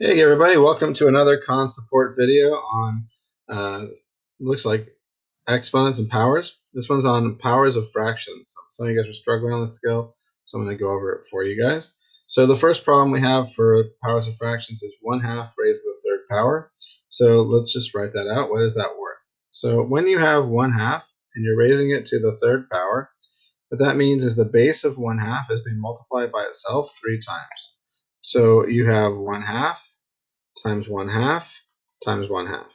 Hey everybody, welcome to another con support video on looks like exponents and powers. This one's on powers of fractions. Some of you guys are struggling on the skill, so I'm going to go over it for you guys. So the first problem we have for powers of fractions is 1/2 raised to the third power. So let's just write that out. What is that worth? So when you have 1/2 and you're raising it to the third power, what that means is the base of 1/2 has been multiplied by itself 3 times. So you have 1/2 times 1/2 times 1/2.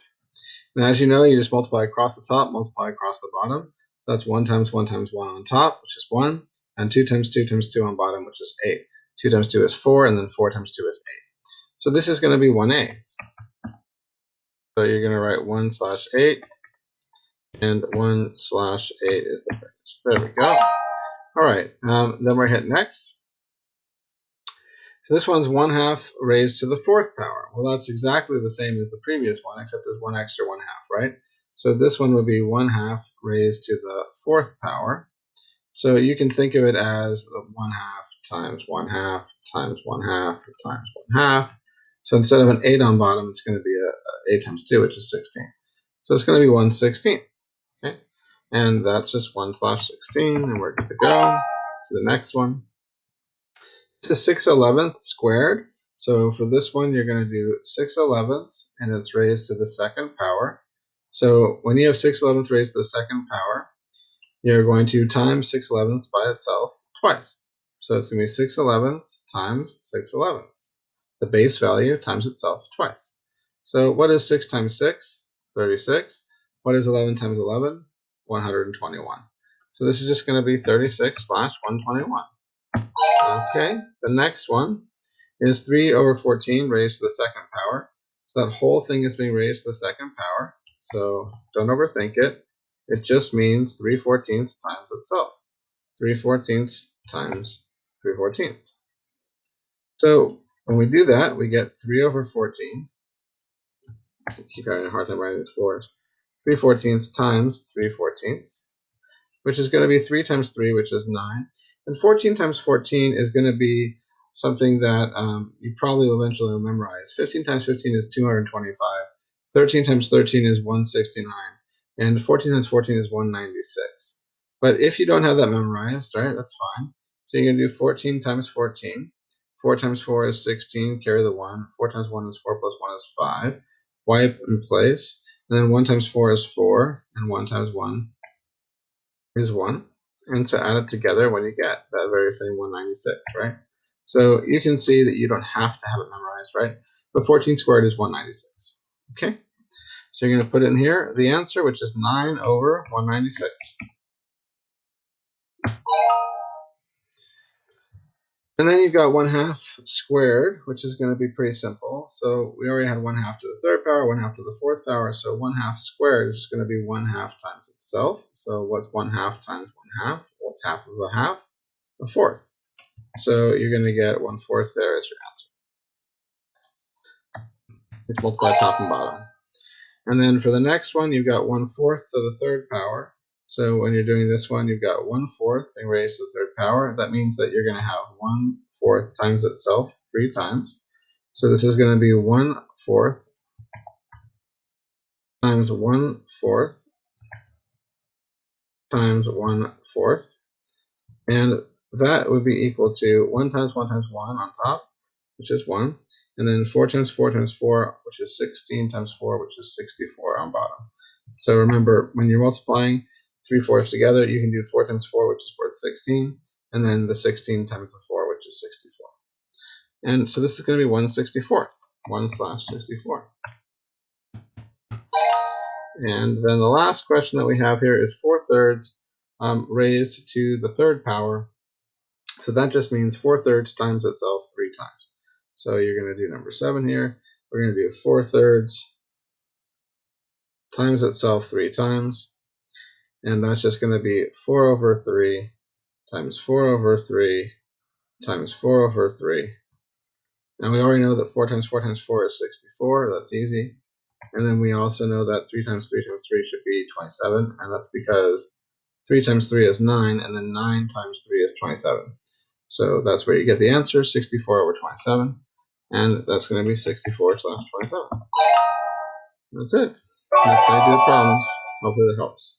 And as you know, you just multiply across the top, multiply across the bottom. That's 1 times 1 times 1 on top, which is 1, and 2 times 2 times 2 on bottom, which is 8. 2 times 2 is 4, and then 4 times 2 is 8. So this is going to be 1/8. So you're going to write 1/8, and 1/8 is the finish. There we go. All right, then we're hit next. So this one's 1/2 raised to the fourth power. Well, that's exactly the same as the previous one, except there's one extra 1/2, right? So this one would be 1/2 raised to the fourth power. So you can think of it as the 1/2 times 1/2 times 1/2 times 1/2. So instead of an 8 on bottom, it's going to be a 8 times 2, which is 16. So it's going to be 1/16. Okay, and that's just 1/16, and we're good to go. So the next one. It's a 6/11 squared. So for this one, you're going to do 6/11, and it's raised to the second power. So when you have 6/11 raised to the second power, you're going to times 6/11 by itself twice. So it's going to be 6/11 times 6/11. The base value times itself twice. So what is 6 times 6? 36. What is 11 times 11? 121. So this is just going to be 36/121. Okay, the next one is 3/14 raised to the second power. So that whole thing is being raised to the second power. So don't overthink it. It just means 3/14 times itself. 3/14 times 3/14. So when we do that, we get 3/14. I keep having a hard time writing these fours. 3/14 times 3/14, which is going to be 3 times 3, which is 9. And 14 times 14 is going to be something that you probably will eventually memorize. 15 times 15 is 225. 13 times 13 is 169. And 14 times 14 is 196. But if you don't have that memorized, right, that's fine. So you're going to do 14 times 14. 4 times 4 is 16, carry the 1. 4 times 1 is 4 plus 1 is 5. Wipe in place. And then 1 times 4 is 4, and 1 times 1 is 1, and to add it together when you get that very same 196, right? So you can see that you don't have to have it memorized, right? But 14 squared is 196, okay? So you're going to put in here the answer, which is 9/196. And then you've got 1/2 squared, which is going to be pretty simple. So we already had 1/2 to the third power, 1/2 to the fourth power. So 1/2 squared is just going to be 1/2 times itself. So what's 1/2 times 1/2? Well, it's half of a half, a fourth. So you're going to get 1/4 there as your answer. It's multiply top and bottom. And then for the next one, you've got 1/4 to the third power. So when you're doing this one, you've got 1/4 being raised to the third power. That means that you're going to have 1/4 times itself 3 times. So this is going to be 1/4 times 1/4 times 1/4. And that would be equal to 1 times 1 times 1 on top, which is 1. And then 4 times 4 times 4, which is 16 times 4, which is 64 on bottom. So remember, when you're multiplying 3/4 together, you can do 4 times 4, which is worth 16, and then the 16 times the 4, which is 64. And so this is going to be 1/64, 1/64. And then the last question that we have here is 4/3 raised to the third power. So that just means 4/3 times itself 3 times. So you're going to do number 7 here. We're going to do 4/3 times itself 3 times. And that's just going to be 4/3 times 4/3 times 4/3. And we already know that 4 times 4 times 4 is 64. That's easy. And then we also know that 3 times 3 times 3 should be 27. And that's because 3 times 3 is 9, and then 9 times 3 is 27. So that's where you get the answer, 64/27. and that's going to be 64 slash 27. That's it. That's how you do the problems. Hopefully that helps.